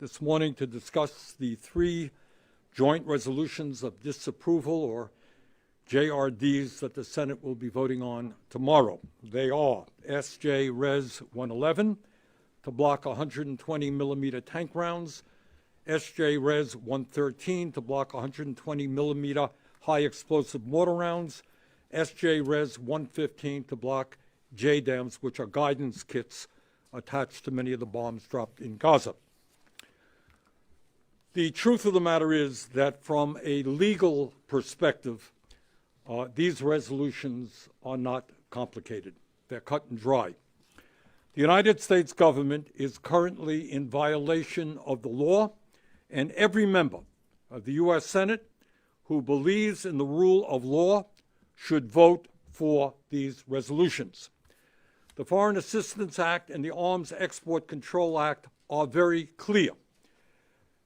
this morning to discuss the three Joint Resolutions of Disapproval, or JRDs, that the Senate will be voting on tomorrow. They are SJ Res 111 to block 120 millimeter tank rounds, SJ Res 113 to block 120 millimeter high explosive mortar rounds, SJ Res 115 to block JDAMs, which are guidance kits attached to many of the bombs dropped in Gaza. The truth of the matter is that from a legal perspective, these resolutions are not complicated. They're cut and dry. The United States government is currently in violation of the law, and every member of the U.S. Senate who believes in the rule of law should vote for these resolutions. The Foreign Assistance Act and the Arms Export Control Act are very clear.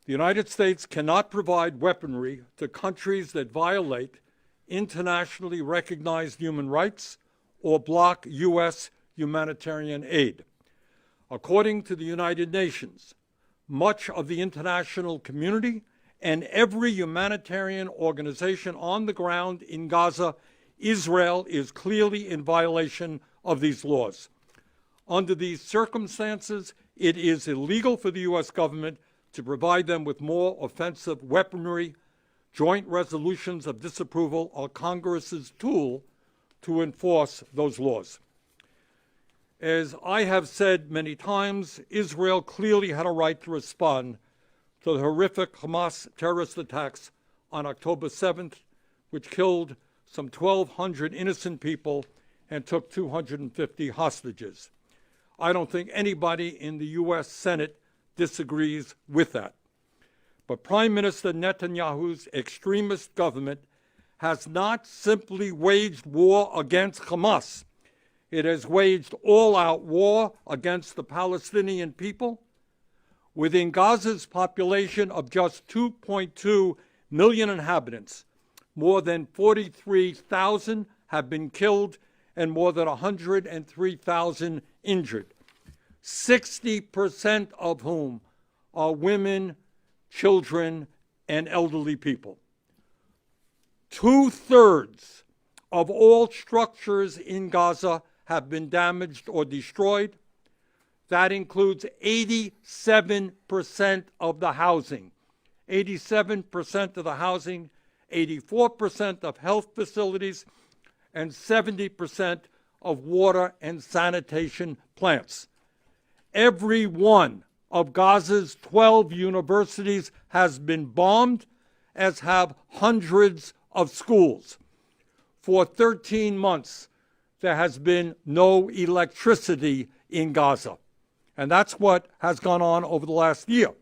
The United States cannot provide weaponry to countries that violate internationally recognized human rights or block U.S. humanitarian aid. According to the United Nations, much of the international community and every humanitarian organization on the ground in Gaza, Israel is clearly in violation of these laws. Under these circumstances, it is illegal for the U.S. government to provide them with more offensive weaponry. Joint resolutions of disapproval are Congress's tool to enforce those laws. As I have said many times, Israel clearly had a right to respond to the horrific Hamas terrorist attacks on October 7th, which killed some 1,200 innocent people and took 250 hostages. I don't think anybody in the U.S. Senate disagrees with that. But Prime Minister Netanyahu's extremist government has not simply waged war against Hamas. It has waged all-out war against the Palestinian people. Within Gaza's population of just 2.2 million inhabitants, more than 43,000 have been killed and more than 103,000 injured, 60% of whom are women, children, and elderly people. 2/3 of all structures in Gaza have been damaged or destroyed. That includes 87% of the housing. 87% of the housing, 84% of health facilities, and 70% of water and sanitation plants. Every one of Gaza's 12 universities has been bombed, as have hundreds of schools. For 13 months, there has been no electricity in Gaza. And that's what has gone on over the last year.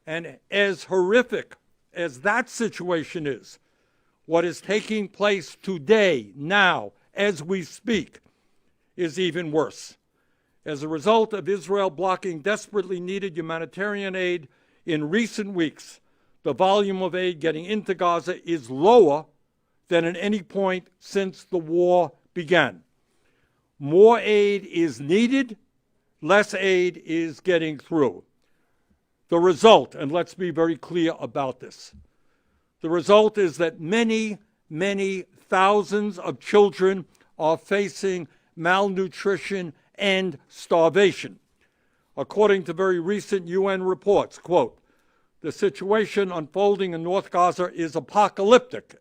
And as horrific as that situation is, what is taking place today, now, as we speak, is even worse. As a result of Israel blocking desperately needed humanitarian aid in recent weeks, the volume of aid getting into Gaza is lower than at any point since the war began. More aid is needed, less aid is getting through. The result, and let's be very clear about this, the result is that many, many thousands of children are facing malnutrition and starvation. According to very recent UN reports, quote, the situation unfolding in North Gaza is apocalyptic.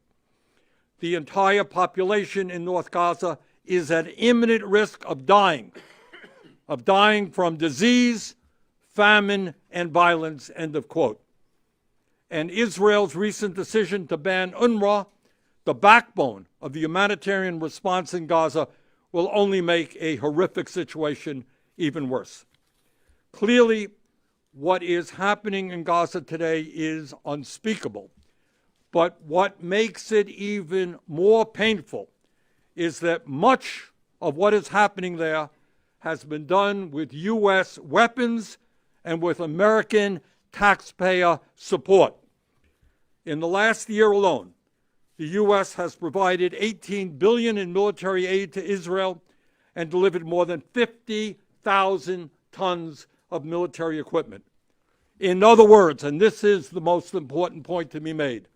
The entire population in North Gaza is at imminent risk of dying from disease, famine, and violence, end of quote. And Israel's recent decision to ban UNRWA, the backbone of the humanitarian response in Gaza, will only make a horrific situation even worse. Clearly, what is happening in Gaza today is unspeakable. But what makes it even more painful is that much of what is happening there has been done with U.S. weapons and with American taxpayer support. In the last year alone, the U.S. has provided $18 billion in military aid to Israel and delivered more than 50,000 tons of military equipment. In other words, and this is the most important point to be made,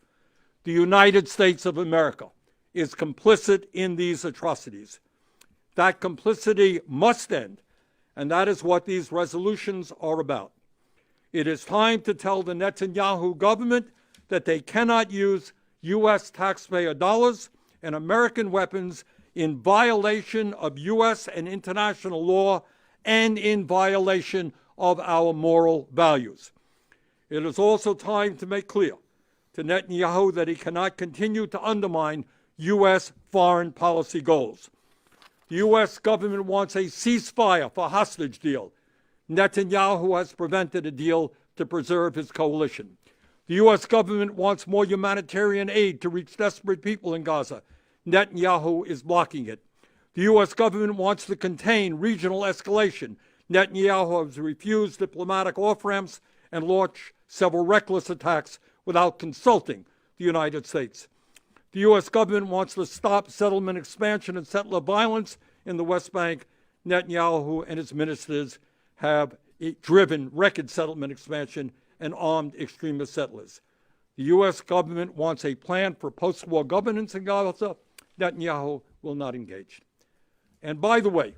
the United States of America is complicit in these atrocities. That complicity must end, and that is what these resolutions are about. It is time to tell the Netanyahu government that they cannot use U.S. taxpayer dollars and American weapons in violation of U.S. and international law and in violation of our moral values. It is also time to make clear to Netanyahu that he cannot continue to undermine U.S. foreign policy goals. The U.S. government wants a ceasefire for hostage deal. Netanyahu has prevented a deal to preserve his coalition. The U.S. government wants more humanitarian aid to reach desperate people in Gaza. Netanyahu is blocking it. The U.S. government wants to contain regional escalation. Netanyahu has refused diplomatic off-ramps and launched several reckless attacks without consulting the United States. The U.S. government wants to stop settlement expansion and settler violence in the West Bank. Netanyahu and his ministers have driven record settlement expansion and armed extremist settlers. The U.S. government wants a plan for post-war governance in Gaza. Netanyahu will not engage. And by the way,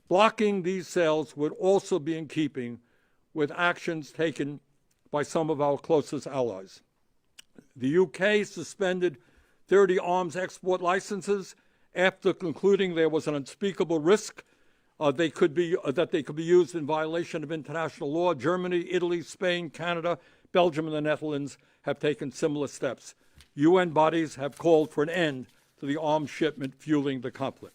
blocking these sales would also be in keeping with actions taken by some of our closest allies. The UK suspended 30 arms export licenses after concluding there was an unspeakable risk that they could be used in violation of international law. Germany, Italy, Spain, Canada, Belgium, and the Netherlands have taken similar steps. UN bodies have called for an end to the arms shipment fueling the conflict.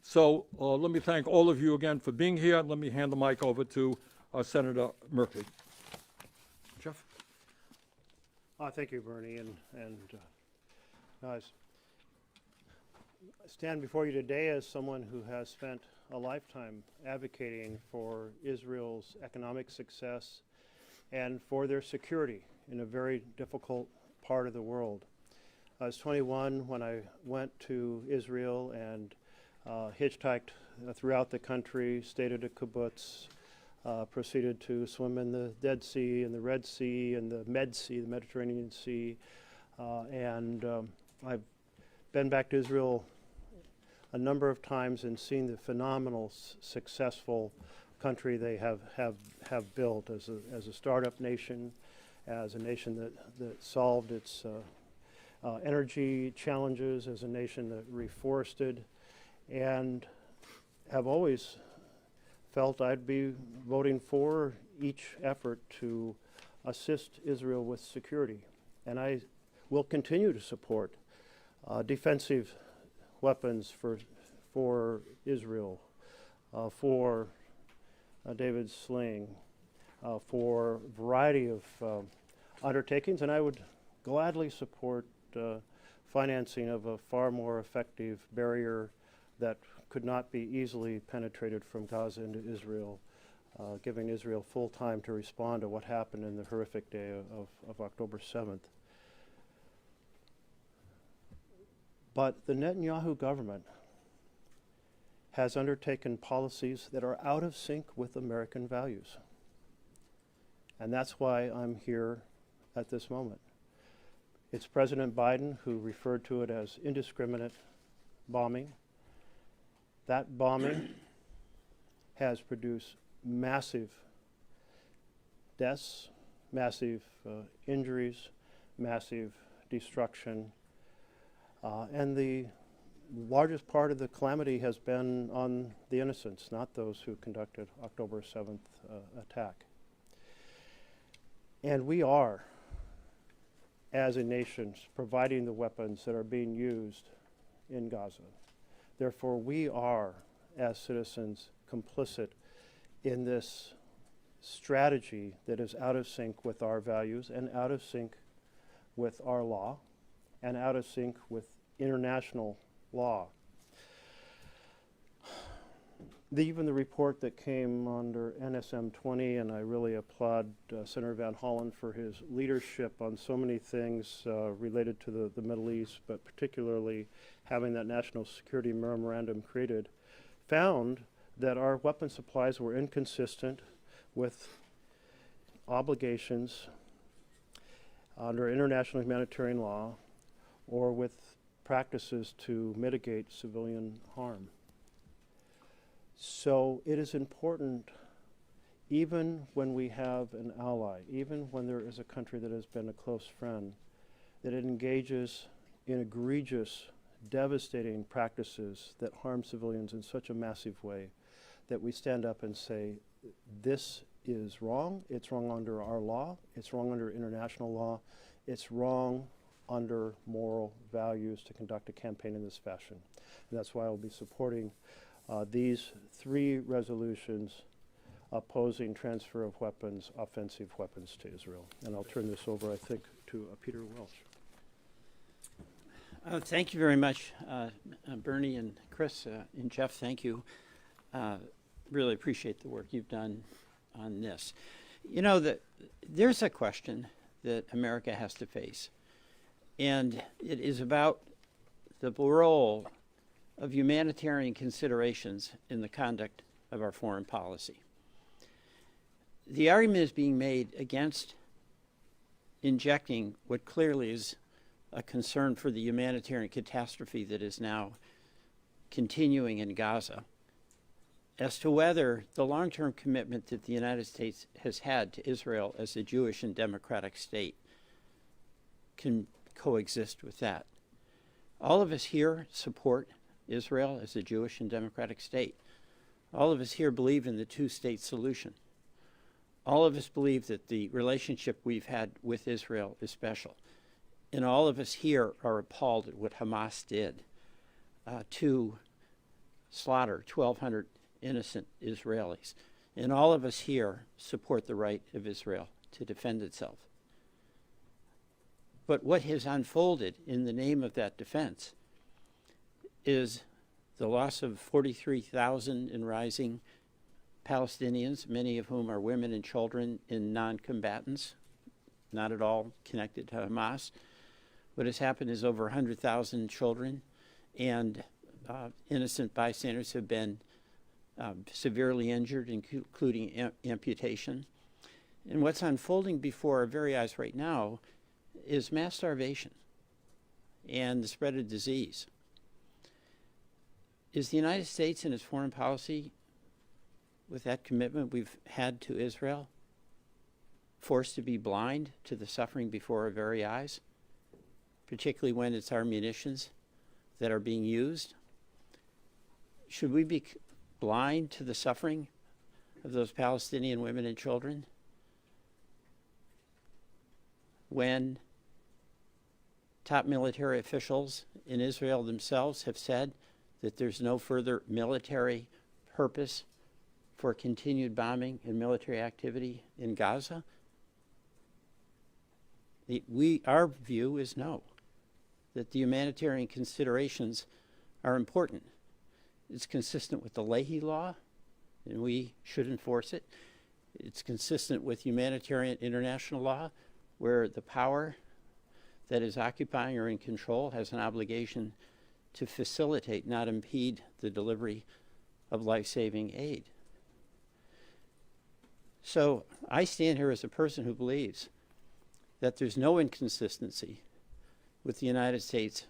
So let me thank all of you again for being here. Let me hand the mic over to Senator Merkley. Jeff? Thank you, Bernie. I stand before you today as someone who has spent a lifetime advocating for Israel's economic success and for their security in a very difficult part of the world. I was 21 when I went to Israel and hitchhiked throughout the country, stayed at a kibbutz, proceeded to swim in the Dead Sea and the Red Sea and the Med Sea, the Mediterranean Sea, and I've been back to Israel a number of times and seen the phenomenal, successful country they have built as a startup nation, as a nation that solved its energy challenges, as a nation that reforested, and have always felt I'd be voting for each effort to assist Israel with security. And I will continue to support defensive weapons for Israel, for David's sling, for a variety of undertakings, and I would gladly support financing of a far more effective barrier that could not be easily penetrated from Gaza into Israel, giving Israel full time to respond to what happened in the horrific day of October 7th. But the Netanyahu government has undertaken policies that are out of sync with American values. And that's why I'm here at this moment. It's President Biden who referred to it as indiscriminate bombing. That bombing has produced massive deaths, massive injuries, massive destruction, and the largest part of the calamity has been on the innocents, not those who conducted October 7th attack. And we are, as a nation, providing the weapons that are being used in Gaza. Therefore, we are, as citizens, complicit in this strategy that is out of sync with our values and out of sync with our law and out of sync with international law. Even the report that came under NSM 20, and I really applaud Senator Van Hollen for his leadership on so many things related to the Middle East, but particularly having that national security memorandum created, found that our weapon supplies were inconsistent with obligations under international humanitarian law or with practices to mitigate civilian harm. So it is important, even when we have an ally, even when there is a country that has been a close friend, that it engages in egregious, devastating practices that harm civilians in such a massive way, that we stand up and say, this is wrong, it's wrong under our law, it's wrong under international law, it's wrong under moral values to conduct a campaign in this fashion. And that's why I'll be supporting these 3 resolutions opposing transfer of weapons, offensive weapons to Israel. And I'll turn this over, I think, to Peter Welch. Thank you very much, Bernie and Chris and Jeff. Thank you. Really appreciate the work you've done on this. You know, there's a question that America has to face, and it is about the role of humanitarian considerations in the conduct of our foreign policy. The argument is being made against injecting what clearly is a concern for the humanitarian catastrophe that is now continuing in Gaza, as to whether the long-term commitment that the United States has had to Israel as a Jewish and democratic state can coexist with that. All of us here support Israel as a Jewish and democratic state. All of us here believe in the two-state solution. All of us believe that the relationship we've had with Israel is special. And all of us here are appalled at what Hamas did to slaughter 1,200 innocent Israelis. And all of us here support the right of Israel to defend itself. But what has unfolded in the name of that defense is the loss of 43,000 and rising Palestinians, many of whom are women and children and non-combatants, not at all connected to Hamas. What has happened is over 100,000 children and innocent bystanders have been severely injured, including amputation. And what's unfolding before our very eyes right now is mass starvation and the spread of disease. Is the United States in its foreign policy, with that commitment we've had to Israel, forced to be blind to the suffering before our very eyes, particularly when it's our munitions that are being used? Should we be blind to the suffering of those Palestinian women and children when top military officials in Israel themselves have said that there's no further military purpose for continued bombing and military activity in Gaza? Our view is no, that the humanitarian considerations are important. It's consistent with the Leahy Law, and we should enforce it. It's consistent with humanitarian international law, where the power that is occupying or in control has an obligation to facilitate, not impede, the delivery of life-saving aid. So I stand here as a person who believes that there's no inconsistency with the United States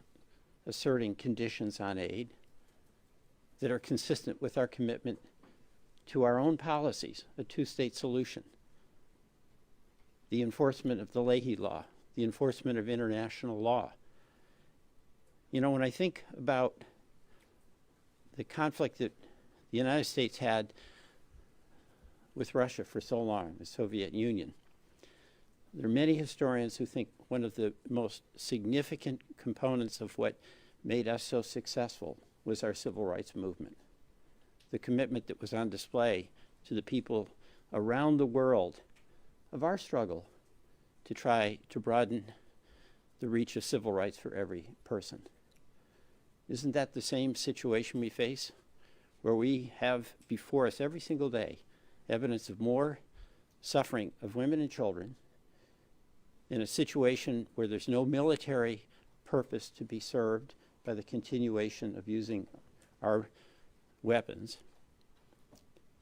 asserting conditions on aid that are consistent with our commitment to our own policies, a two-state solution, the enforcement of the Leahy Law, the enforcement of international law. You know, when I think about the conflict that the United States had with Russia for so long, the Soviet Union, there are many historians who think one of the most significant components of what made us so successful was our civil rights movement. The commitment that was on display to the people around the world of our struggle to try to broaden the reach of civil rights for every person. Isn't that the same situation we face, where we have before us every single day evidence of more suffering of women and children in a situation where there's no military purpose to be served by the continuation of using our weapons,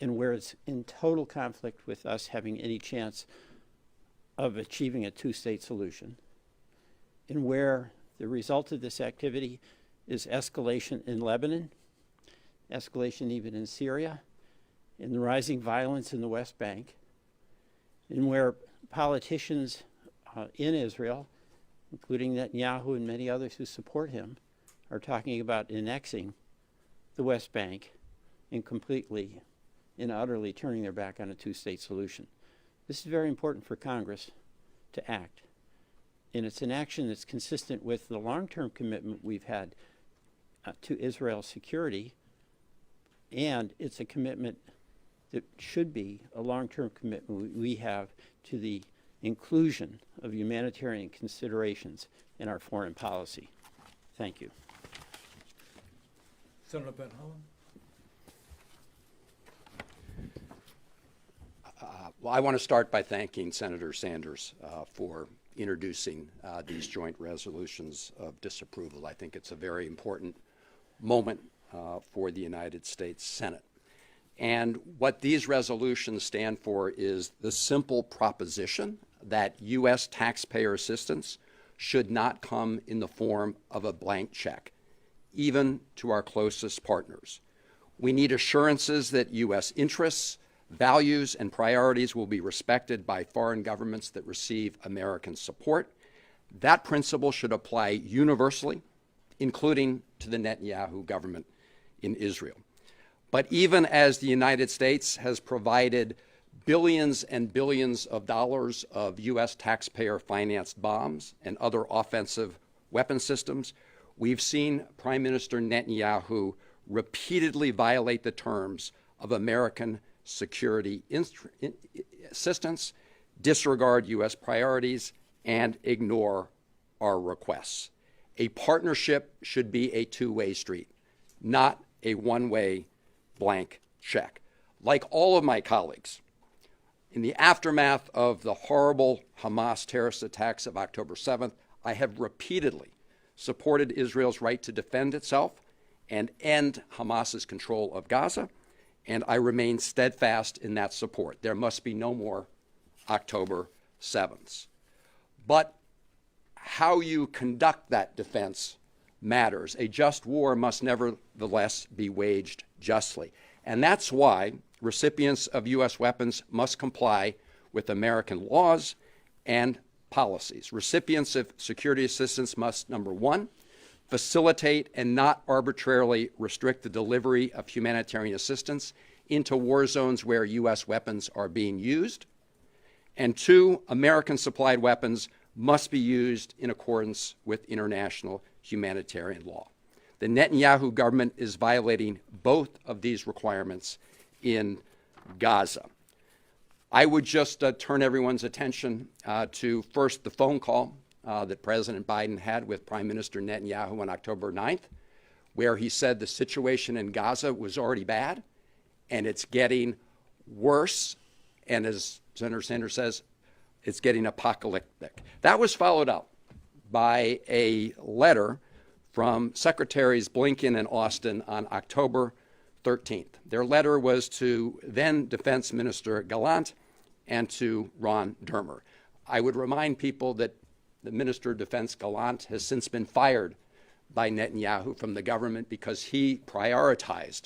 and where it's in total conflict with us having any chance of achieving a two-state solution, and where the result of this activity is escalation in Lebanon, escalation even in Syria, and the rising violence in the West Bank, and where politicians in Israel, including Netanyahu and many others who support him, are talking about annexing the West Bank and completely and utterly turning their back on a two-state solution. This is very important for Congress to act. And it's an action that's consistent with the long-term commitment we've had to Israel's security, and it's a commitment that should be a long-term commitment we have to the inclusion of humanitarian considerations in our foreign policy. Thank you. Senator Van Hollen. Well, I want to start by thanking Senator Sanders for introducing these joint resolutions of disapproval. I think it's a very important moment for the United States Senate. And what these resolutions stand for is the simple proposition that U.S. taxpayer assistance should not come in the form of a blank check, even to our closest partners. We need assurances that U.S. interests, values, and priorities will be respected by foreign governments that receive American support. That principle should apply universally, including to the Netanyahu government in Israel. But even as the United States has provided billions and billions of dollars of U.S. taxpayer-financed bombs and other offensive weapon systems, we've seen Prime Minister Netanyahu repeatedly violate the terms of American security assistance, disregard U.S. priorities, and ignore our requests. A partnership should be a two-way street, not a one-way blank check. Like all of my colleagues, in the aftermath of the horrible Hamas terrorist attacks of October 7th, I have repeatedly supported Israel's right to defend itself and end Hamas's control of Gaza, and I remain steadfast in that support. There must be no more October 7ths. But how you conduct that defense matters. A just war must nevertheless be waged justly. And that's why recipients of U.S. weapons must comply with American laws and policies. Recipients of security assistance must, number one, facilitate and not arbitrarily restrict the delivery of humanitarian assistance into war zones where U.S. weapons are being used. And two, American-supplied weapons must be used in accordance with international humanitarian law. The Netanyahu government is violating both of these requirements in Gaza. I would just turn everyone's attention to first the phone call that President Biden had with Prime Minister Netanyahu on October 9th, where he said the situation in Gaza was already bad and it's getting worse, and as Senator Sanders says, it's getting apocalyptic. That was followed up by a letter from Secretaries Blinken and Austin on October 13th. Their letter was to then Defense Minister Gallant and to Ron Dermer. I would remind people that the Minister of Defense Gallant has since been fired by Netanyahu from the government because he prioritized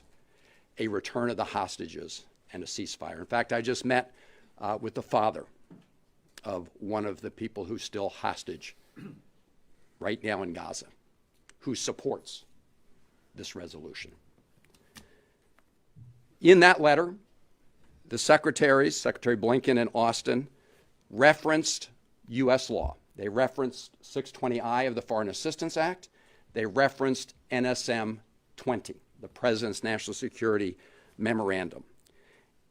a return of the hostages and a ceasefire. In fact, I just met with the father of one of the people who's still hostage right now in Gaza, who supports this resolution. In that letter, the secretaries, Secretary Blinken and Austin, referenced U.S. law. They referenced 620I of the Foreign Assistance Act. They referenced NSM 20, the President's National Security Memorandum.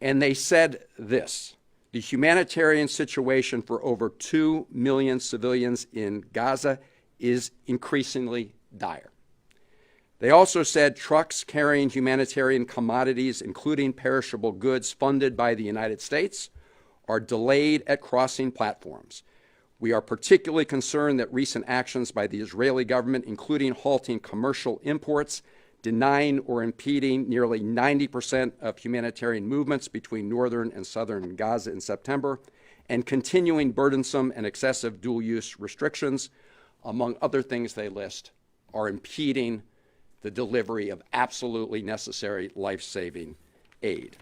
And they said this: the humanitarian situation for over 2 million civilians in Gaza is increasingly dire. They also said trucks carrying humanitarian commodities, including perishable goods funded by the United States, are delayed at crossing platforms. We are particularly concerned that recent actions by the Israeli government, including halting commercial imports, denying or impeding nearly 90% of humanitarian movements between northern and southern Gaza in September, and continuing burdensome and excessive dual-use restrictions, among other things they list, are impeding the delivery of absolutely necessary life-saving aid.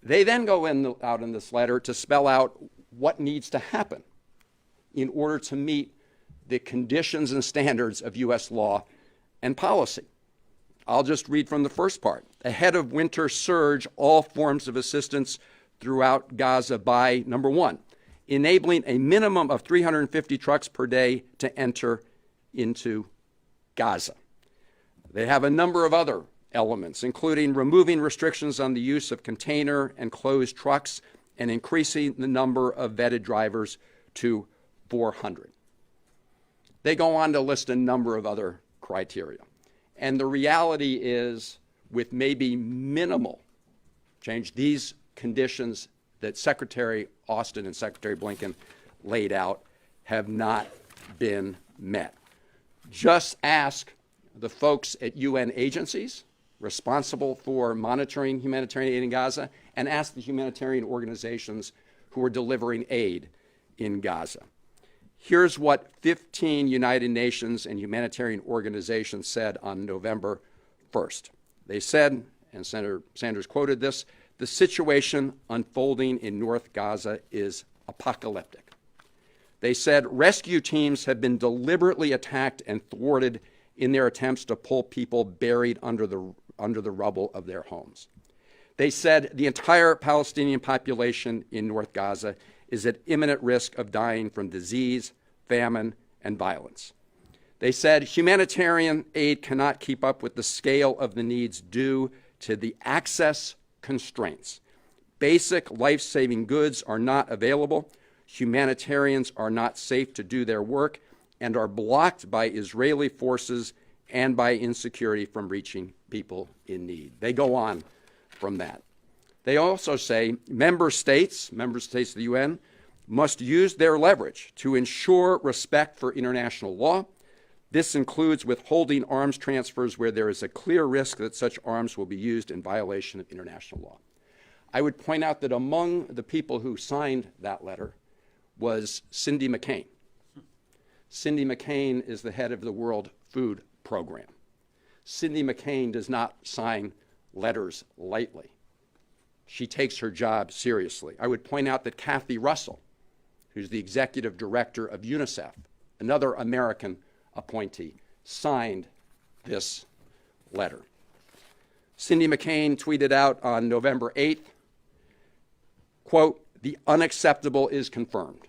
They then go out in this letter to spell out what needs to happen in order to meet the conditions and standards of U.S. law and policy. I'll just read from the first part. Ahead of winter surge, all forms of assistance throughout Gaza by, number one, enabling a minimum of 350 trucks per day to enter into Gaza. They have a number of other elements, including removing restrictions on the use of container and closed trucks and increasing the number of vetted drivers to 400. They go on to list a number of other criteria. And the reality is, with maybe minimal change, these conditions that Secretary Austin and Secretary Blinken laid out have not been met. Just ask the folks at UN agencies responsible for monitoring humanitarian aid in Gaza, and ask the humanitarian organizations who are delivering aid in Gaza. Here's what 15 United Nations and humanitarian organizations said on November 1st. They said, and Senator Sanders quoted this, the situation unfolding in North Gaza is apocalyptic. They said rescue teams have been deliberately attacked and thwarted in their attempts to pull people buried under the rubble of their homes. They said the entire Palestinian population in North Gaza is at imminent risk of dying from disease, famine, and violence. They said humanitarian aid cannot keep up with the scale of the needs due to the access constraints. Basic life-saving goods are not available. Humanitarians are not safe to do their work and are blocked by Israeli forces and by insecurity from reaching people in need. They go on from that. They also say member states of the UN, must use their leverage to ensure respect for international law. This includes withholding arms transfers where there is a clear risk that such arms will be used in violation of international law. I would point out that among the people who signed that letter was Cindy McCain. Cindy McCain is the head of the World Food Program. Cindy McCain does not sign letters lightly. She takes her job seriously. I would point out that Kathy Russell, who's the executive director of UNICEF, another American appointee, signed this letter. Cindy McCain tweeted out on November 8th, quote, the unacceptable is confirmed,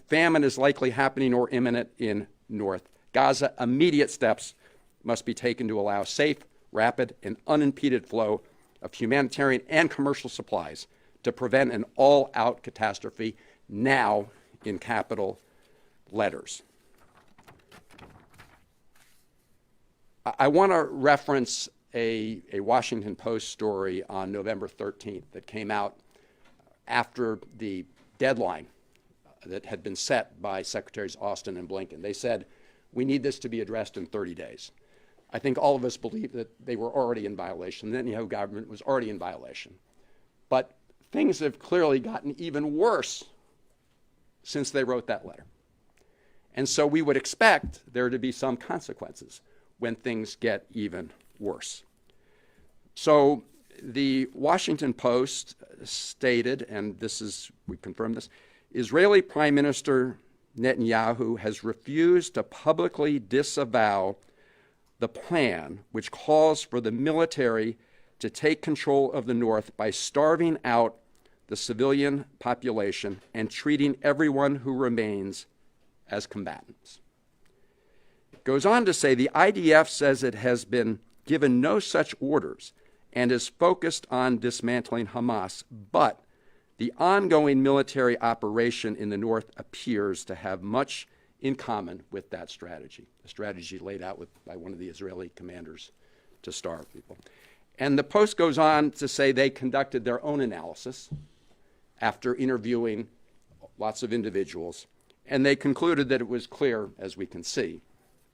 famine is likely happening or imminent in North Gaza. Immediate steps must be taken to allow safe, rapid, and unimpeded flow of humanitarian and commercial supplies to prevent an all-out catastrophe now, in capital letters. I want to reference a Washington Post story on November 13th that came out after the deadline that had been set by Secretaries Austin and Blinken. They said, we need this to be addressed in 30 days. I think all of us believe that they were already in violation. The Netanyahu government was already in violation. But things have clearly gotten even worse since they wrote that letter. And so we would expect there to be some consequences when things get even worse. So the Washington Post stated, and we confirm this, Israeli Prime Minister Netanyahu has refused to publicly disavow the plan which calls for the military to take control of the north by starving out the civilian population and treating everyone who remains as combatants. It goes on to say the IDF says it has been given no such orders and is focused on dismantling Hamas, but the ongoing military operation in the north appears to have much in common with that strategy, the strategy laid out by one of the Israeli commanders to starve people. And the Post goes on to say they conducted their own analysis after interviewing lots of individuals, and they concluded that it was clear, as we can see,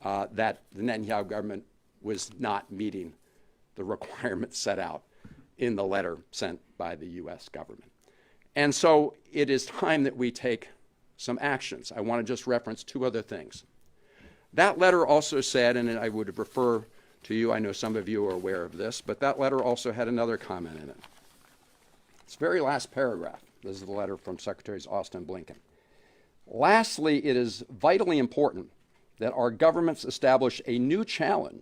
that the Netanyahu government was not meeting the requirements set out in the letter sent by the U.S. government. And so it is time that we take some actions. I want to just reference two other things. That letter also said, and I would refer to you, I know some of you are aware of this, but that letter also had another comment in it. It's the very last paragraph. This is the letter from Secretaries Austin and Blinken. Lastly, it is vitally important that our governments establish a new channel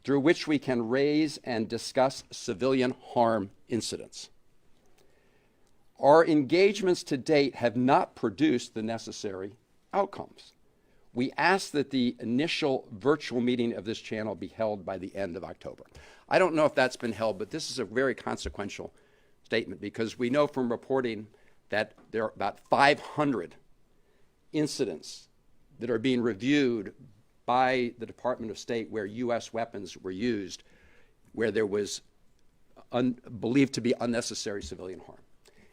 through which we can raise and discuss civilian harm incidents. Our engagements to date have not produced the necessary outcomes. We ask that the initial virtual meeting of this channel be held by the end of October. I don't know if that's been held, but this is a very consequential statement because we know from reporting that there are about 500 incidents that are being reviewed by the Department of State where U.S. weapons were used, where there was believed to be unnecessary civilian harm.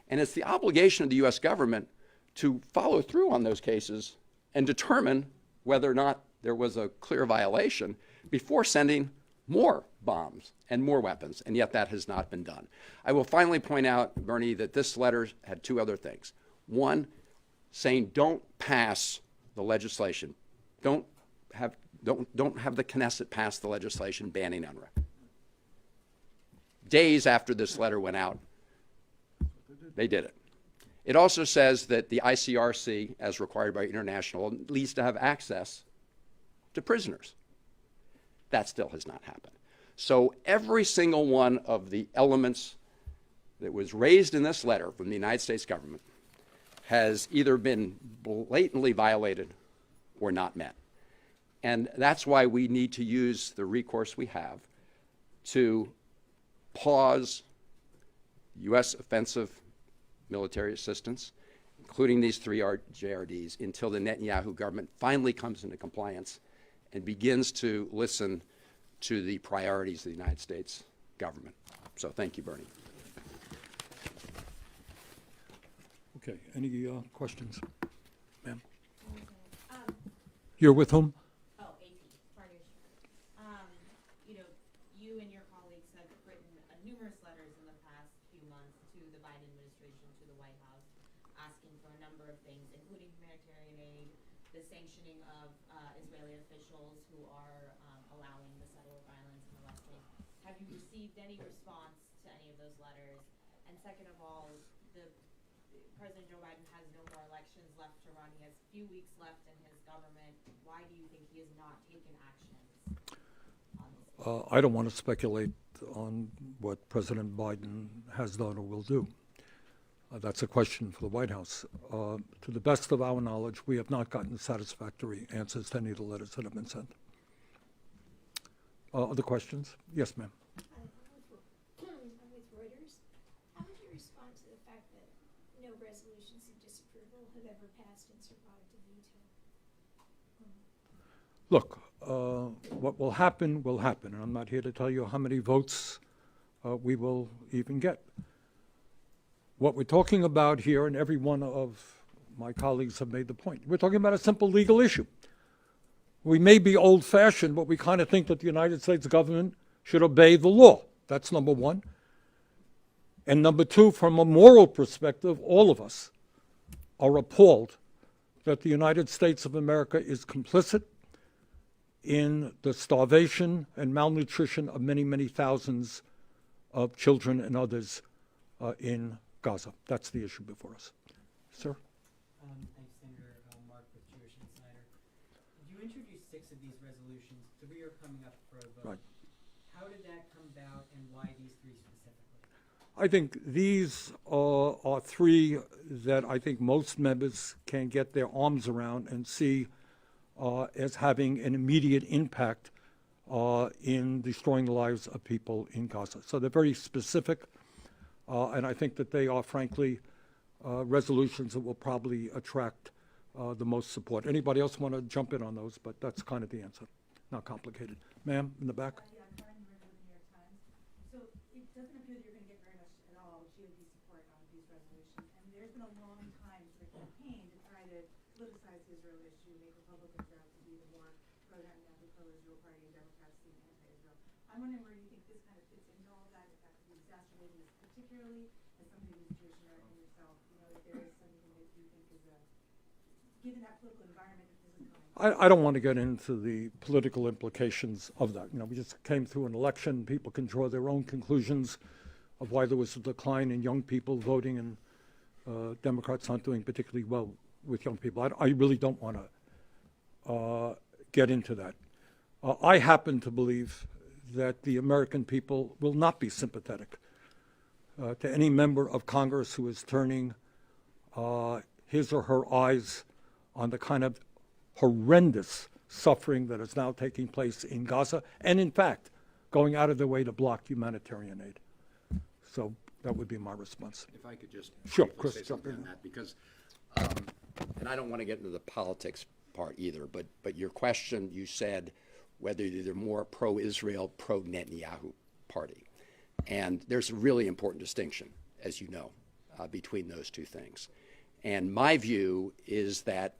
And it's the obligation of the U.S. government to follow through on those cases and determine whether or not there was a clear violation before sending more bombs and more weapons, and yet that has not been done. I will finally point out, Bernie, that this letter had two other things. One, saying don't pass the legislation. Don't have the Knesset pass the legislation banning UNRWA. Days after this letter went out, they did it. It also says that the ICRC, as required by international, needs to have access to prisoners. That still has not happened. So every single one of the elements that was raised in this letter from the United States government has either been blatantly violated or not met. And that's why we need to use the recourse we have to pause U.S. offensive military assistance, including these three JRDs, until the Netanyahu government finally comes into compliance and begins to listen to the priorities of the United States government. So thank you, Bernie. Okay, any questions? Ma'am? You're with whom? Oh, AP, Party you and your colleagues have written numerous letters in the past few months to the Biden administration, to the White House, asking for a number of things, including humanitarian aid, the sanctioning of Israeli officials who are allowing the settler violence in the West Bank. Have you received any response to any of those letters? And second of all, President Joe Biden has no more elections left to run. He has a few weeks left in his government. Why do you think he has not taken actions on this? I don't want to speculate on what President Biden has done or will do. That's a question for the White House. To the best of our knowledge, we have not gotten satisfactory answers to any of the letters that have been sent. Other questions? Yes, ma'am. I'm with Reuters. How would you respond to the fact that no resolutions of disapproval have ever passed and survived a veto? Look, what will happen, and I'm not here to tell you how many votes we will even get. What we're talking about here, and every one of my colleagues have made the point, we're talking about a simple legal issue. We may be old-fashioned, but we kind of think that the United States government should obey the law. That's number one. And number two, from a moral perspective, all of us are appalled that the United States of America is complicit in the starvation and malnutrition of many, many thousands of children and others in Gaza. That's the issue before us. Sir? Thanks, Senator Mark with Jewish Insider. You introduced 6 of these resolutions. 3 are coming up for a vote. Right. How did that come about, and why these 3 specifically? I think these are 3 that I think most members can get their arms around and see as having an immediate impact in destroying the lives of people in Gaza. So they're very specific, and I think that they are, frankly, resolutions that will probably attract the most support. Anybody else want to jump in on those? But that's kind of the answer. Not complicated. Ma'am, in the back. Yeah, I'm Karen River with the New York Times. So it doesn't appear that you're going to get very much at all GOP support on these resolutions. And there's been a long time sort of campaign to try to politicize the Israel issue, make Republicans out to be the more pro-Netanyahu, pro-Israel party, and Democrats being anti-Israel. I'm wondering where you think this kind of fits into all of that, if that could be exacerbating this particularly as somebody who's practitioner and yourself, you know, if there is something that you think is a, given that political environment that this is going. I don't want to get into the political implications of that. You know, we just came through an election. People can draw their own conclusions of why there was a decline in young people voting, and Democrats aren't doing particularly well with young people. I really don't want to get into that. I happen to believe that the American people will not be sympathetic to any member of Congress who is turning his or her eyes on the kind of horrendous suffering that is now taking place in Gaza, and in fact, going out of their way to block humanitarian aid. So that would be my response. If I could just Sure, briefly Chris, say jump something in. on that, because, and I don't want to get into the politics part either, but your question, you said whether they're more pro-Israel, pro-Netanyahu party. And there's a really important distinction, as you know, between those two things. And my view is that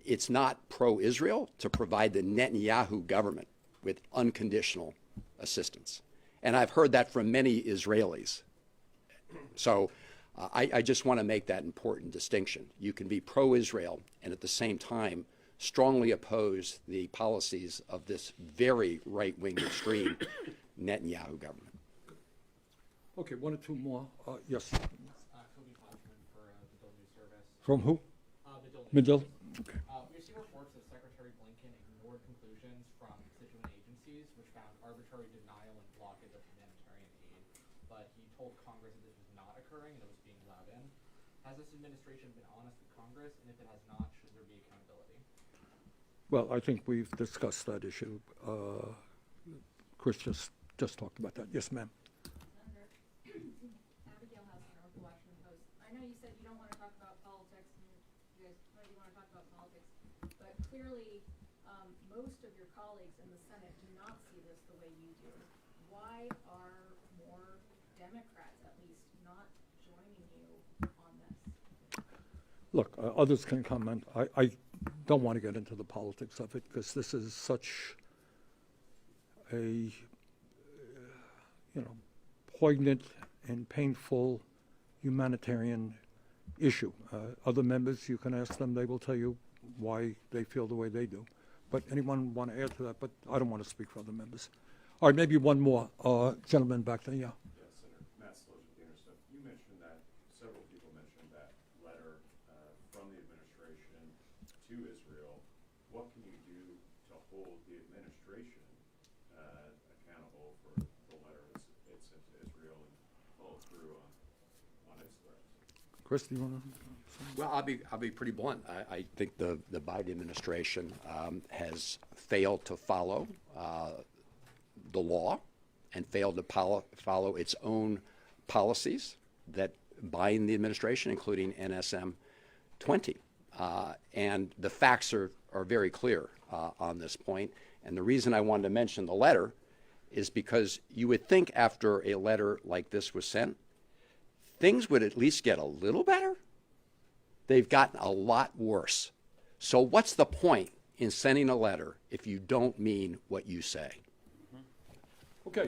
it's not pro-Israel to provide the Netanyahu government with unconditional assistance. And I've heard that from many Israelis. So I just want to make that important distinction. You can be pro-Israel and at the same time strongly oppose the policies of this very right-wing extreme Netanyahu government. Okay, one or two more. Yes. Toby Hodgman for the Dole News Service. From who? The Dole News Medill? Service. Okay. We see reports that Secretary Blinken ignored conclusions from constituent agencies which found arbitrary denial and blockage of humanitarian aid, but he told Congress that this was not occurring and it was being allowed in. Has this administration been honest with Congress, and if it has not, should there be accountability? Well, I think we've discussed that issue. Chris just talked about that. Yes, ma'am. Abigail Hausner of the Washington Post. I know you said you don't want to talk about politics, and you guys maybe want to talk about politics, but clearly most of your colleagues in the Senate do not see this the way you do. Why are more Democrats, at least, not joining you on this? Look, others can comment. I don't want to get into the politics of it because this is such a poignant and painful humanitarian issue. Other members, you can ask them; they will tell you why they feel the way they do. But anyone want to add to that? But I don't want to speak for other members. All right, maybe one more gentleman back there. Yeah. Yeah, Senator Matt Sloan with the Intercept. You mentioned that several people mentioned that letter from the administration to Israel. What can you do to hold the administration accountable for the letter it sent to Israel and follow through on its threats? Chris, do you want to? Well, I'll be pretty blunt. I think the Biden administration has failed to follow the law and failed to follow its own policies that bind the administration, including NSM 20. And the facts are very clear on this point. And the reason I wanted to mention the letter is because you would think after a letter like this was sent, things would at least get a little better. They've gotten a lot worse. So what's the point in sending a letter if you don't mean what you say? Okay.